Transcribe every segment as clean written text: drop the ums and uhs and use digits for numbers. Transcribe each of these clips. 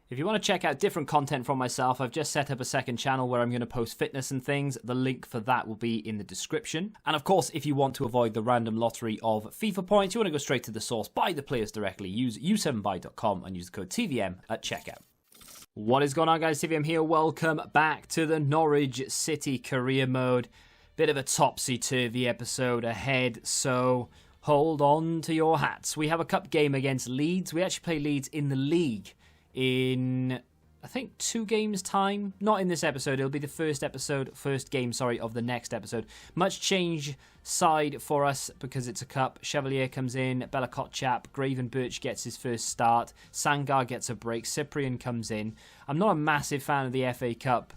If you want to check out different content from myself, I've just set up a second channel where I'm going to post fitness and things. The link for that will be in the description. And of course, if you want to avoid the random lottery of FIFA points, you want to go straight to the source, buy the players directly, use u7buy.com and use the code TVM at checkout. What is going on, guys? TVM here. Welcome back to the Norwich City career mode. Bit of a topsy-turvy episode ahead, so hold on to your hats. We have a cup game against Leeds. We actually play Leeds in the league in, I think, 2 games' time. Not in this episode. It'll be the first game of the next episode. Much change side for us because it's a cup. Chevalier comes in, Bella Kotchap, Gravenberch gets his first start, Sangar gets a break, Cyprian comes in. I'm not a massive fan of the FA Cup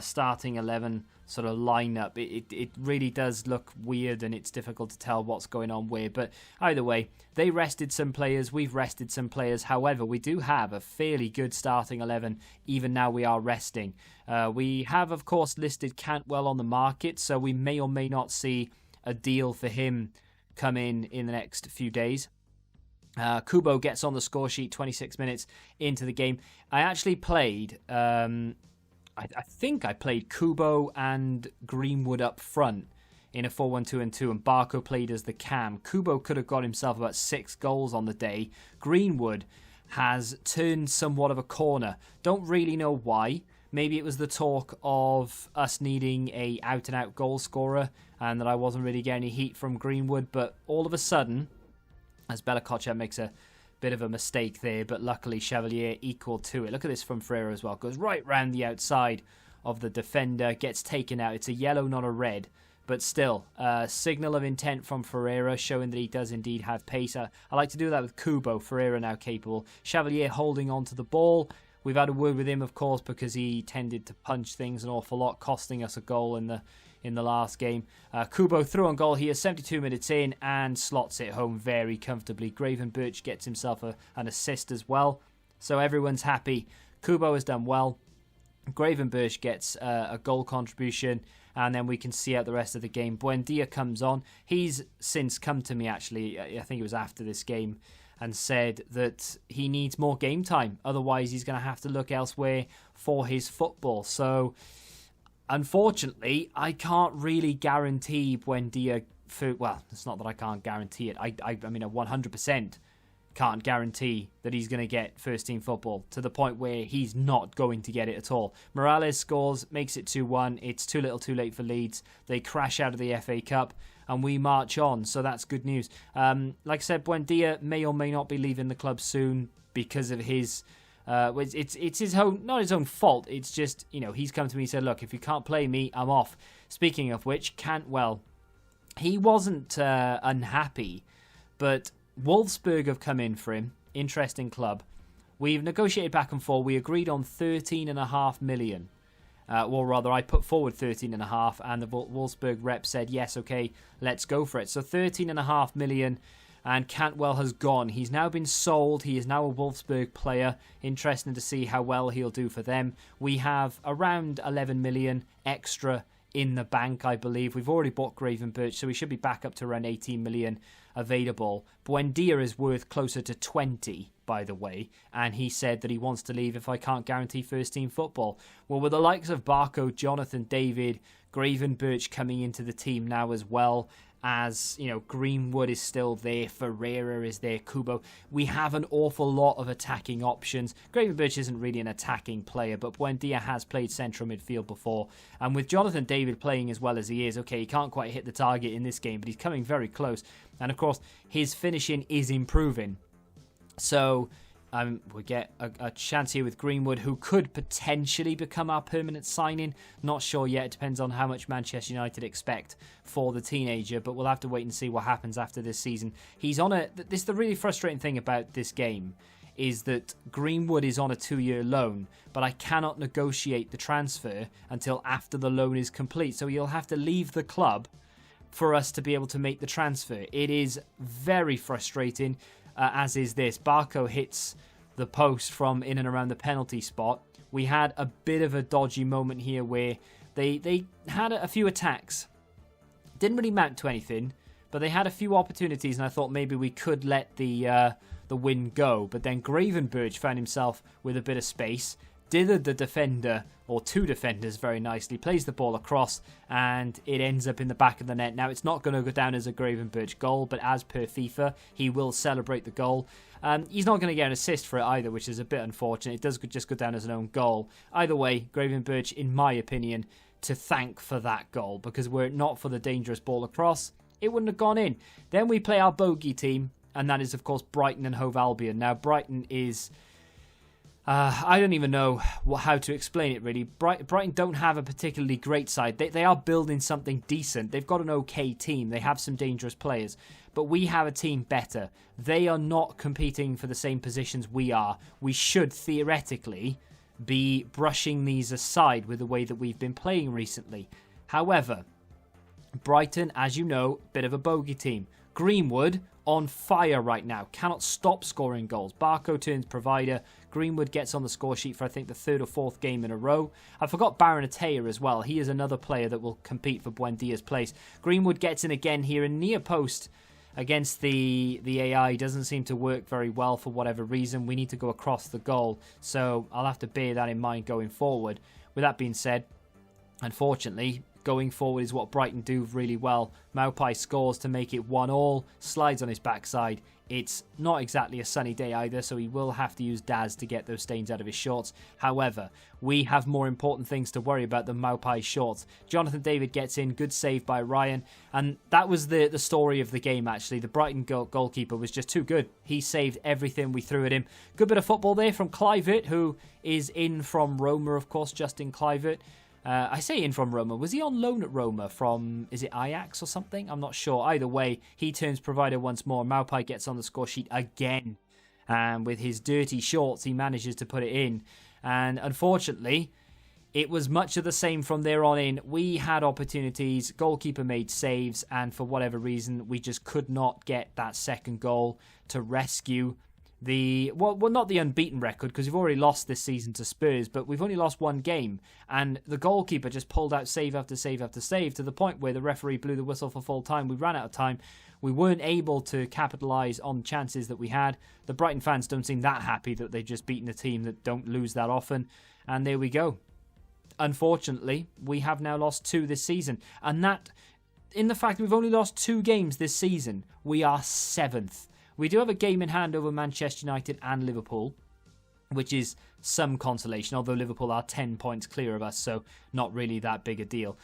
starting 11 sort of lineup. It really does look weird and it's difficult to tell what's going on where, but either way, they rested some players, we've rested some players. However, we do have a fairly good starting 11 even now we are resting. We have, of course, listed Cantwell on the market, so we may or may not see a deal for him come in the next few days. Kubo gets on the score sheet 26 minutes into the game. I actually played I think I played Kubo and Greenwood up front in a 4-1-2-2, and Barco played as the cam. Kubo could have got himself about 6 goals on the day. Greenwood has turned somewhat of a corner. Don't really know why. Maybe it was the talk of us needing a out-and-out goal scorer and that I wasn't really getting any heat from Greenwood, but all of a sudden, as Bella Kotchap makes a bit of a mistake there, but luckily Chevalier equal to it. Look at this from Ferreira as well. Goes right round the outside of the defender, gets taken out. It's a yellow, not a red, but still, signal of intent from Ferreira, showing that he does indeed have pace. I like to do that with Kubo. Ferreira now capable. Chevalier holding on to the ball. We've had a word with him, of course, because he tended to punch things an awful lot, costing us a goal in the last game. Kubo through on goal here, 72 minutes in, and slots it home very comfortably. Gravenberch gets himself an assist as well, so everyone's happy. Kubo has done well. Gravenberch gets a goal contribution, and then we can see out the rest of the game. Buendia comes on. He's since come to me, actually, I think it was after this game, and said that he needs more game time. Otherwise, he's going to have to look elsewhere for his football. So, unfortunately, I can't really guarantee Buendia for... Well, it's not that I can't guarantee it. I mean, I 100% can't guarantee that he's going to get first-team football to the point where he's not going to get it at all. Morales scores, makes it 2-1. It's too little too late for Leeds. They crash out of the FA Cup, and we march on, so that's good news. Like I said, Buendia may or may not be leaving the club soon because of his... it's his own, not his own fault. It's just, he's come to me and said, look, if you can't play me, I'm off. Speaking of which, Cantwell, he wasn't unhappy, but Wolfsburg have come in for him. Interesting club. We've negotiated back and forth. We agreed on 13.5 million. Well, rather, I put forward 13.5, and the Wolfsburg rep said, yes, okay, let's go for it. So 13.5 million. And Cantwell has gone. He's now been sold. He is now a Wolfsburg player. Interesting to see how well he'll do for them. We have around 11 million extra in the bank, I believe. We've already bought Gravenberch, so we should be back up to around 18 million available. Buendia is worth closer to 20, by the way, and he said that he wants to leave if I can't guarantee first-team football. Well, with the likes of Barco, Jonathan David, Gravenberch coming into the team now as well, as, Greenwood is still there, Ferreira is there, Kubo. We have an awful lot of attacking options. Gravenberch isn't really an attacking player, but Buendia has played central midfield before. And with Jonathan David playing as well as he is, okay, he can't quite hit the target in this game, but he's coming very close. And of course, his finishing is improving. So we get a chance here with Greenwood, who could potentially become our permanent signing. Not sure yet. It depends on how much Manchester United expect for the teenager, but we'll have to wait and see what happens after this season. He's on the really frustrating thing about this game is that Greenwood is on a 2-year loan, but I cannot negotiate the transfer until after the loan is complete. So he'll have to leave the club for us to be able to make the transfer. It is very frustrating. As is this. Barco hits the post from in and around the penalty spot. We had a bit of a dodgy moment here where they had a few attacks. Didn't really mount to anything, but they had a few opportunities, and I thought maybe we could let the the win go. But then Gravenberch found himself with a bit of space, dithered the defender, or two defenders very nicely, plays the ball across, and it ends up in the back of the net. Now, it's not going to go down as a Gravenberch goal, but as per FIFA, he will celebrate the goal. He's not going to get an assist for it either, which is a bit unfortunate. It does just go down as an own goal. Either way, Gravenberch, in my opinion, to thank for that goal, because were it not for the dangerous ball across, it wouldn't have gone in. Then we play our bogey team, and that is, of course, Brighton and Hove Albion. Now, Brighton is... I don't even know how to explain it, really. Brighton don't have a particularly great side. They are building something decent. They've got an okay team. They have some dangerous players. But we have a team better. They are not competing for the same positions we are. We should, theoretically, be brushing these aside with the way that we've been playing recently. However, Brighton, as you know, bit of a bogey team. Greenwood, on fire right now, cannot stop scoring goals. Barco turns provider. Greenwood gets on the score sheet for, I think, the third or fourth game in a row. I forgot Baron Ataya as well. He is another player that will compete for Buendia's place. Greenwood gets in again here in near post against the AI. Doesn't seem to work very well for whatever reason. We need to go across the goal, so I'll have to bear that in mind going forward. With that being said, unfortunately, going forward is what Brighton do really well. Maupay scores to make it 1-1, slides on his backside. It's not exactly a sunny day either, so he will have to use Daz to get those stains out of his shorts. However, we have more important things to worry about than Maupay's shorts. Jonathan David gets in, good save by Ryan, and that was the story of the game, actually. The Brighton goalkeeper was just too good. He saved everything we threw at him. Good bit of football there from Kluivert, who is in from Roma, of course, Justin Kluivert. I say in from Roma. Was he on loan at Roma from, is it Ajax or something? I'm not sure. Either way, he turns provider once more. Maupay gets on the score sheet again. And with his dirty shorts, he manages to put it in. And unfortunately, it was much of the same from there on in. We had opportunities. Goalkeeper made saves. And for whatever reason, we just could not get that second goal to rescue well, not the unbeaten record, because we've already lost this season to Spurs, but we've only lost one game, and the goalkeeper just pulled out save after save after save to the point where the referee blew the whistle for full time. We ran out of time. We weren't able to capitalise on chances that we had. The Brighton fans don't seem that happy that they've just beaten a team that don't lose that often, and there we go. Unfortunately, we have now lost 2 this season, and that, in the fact that we've only lost 2 games this season, we are 7th. We do have a game in hand over Manchester United and Liverpool, which is some consolation, although Liverpool are 10 points clear of us, so not really that big a deal.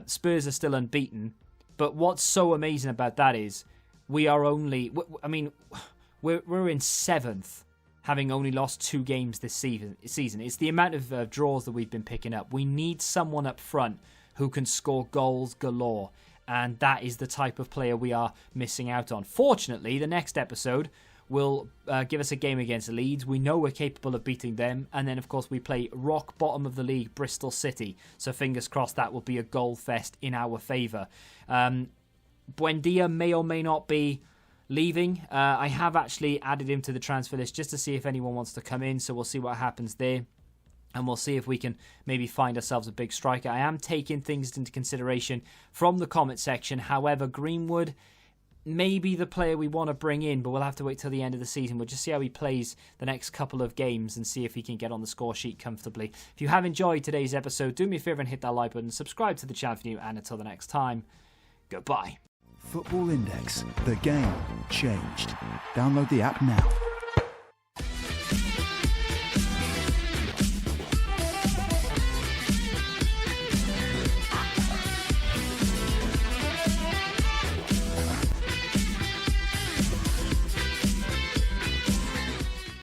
Spurs are still unbeaten, but what's so amazing about that is we are only... I mean, we're in 7th, having only lost 2 games this season. It's the amount of draws that we've been picking up. We need someone up front who can score goals galore. And that is the type of player we are missing out on. Fortunately, the next episode will give us a game against Leeds. We know we're capable of beating them. And then, of course, we play rock bottom of the league, Bristol City. So fingers crossed that will be a goal fest in our favour. Buendia may or may not be leaving. I have actually added him to the transfer list just to see if anyone wants to come in. So we'll see what happens there. And we'll see if we can maybe find ourselves a big striker. I am taking things into consideration from the comment section. However, Greenwood may be the player we want to bring in, but we'll have to wait till the end of the season. We'll just see how he plays the next couple of games and see if he can get on the score sheet comfortably. If you have enjoyed today's episode, do me a favour and hit that like button. Subscribe to the channel if you're new. And until the next time, goodbye. Football Index. The game changed. Download the app now.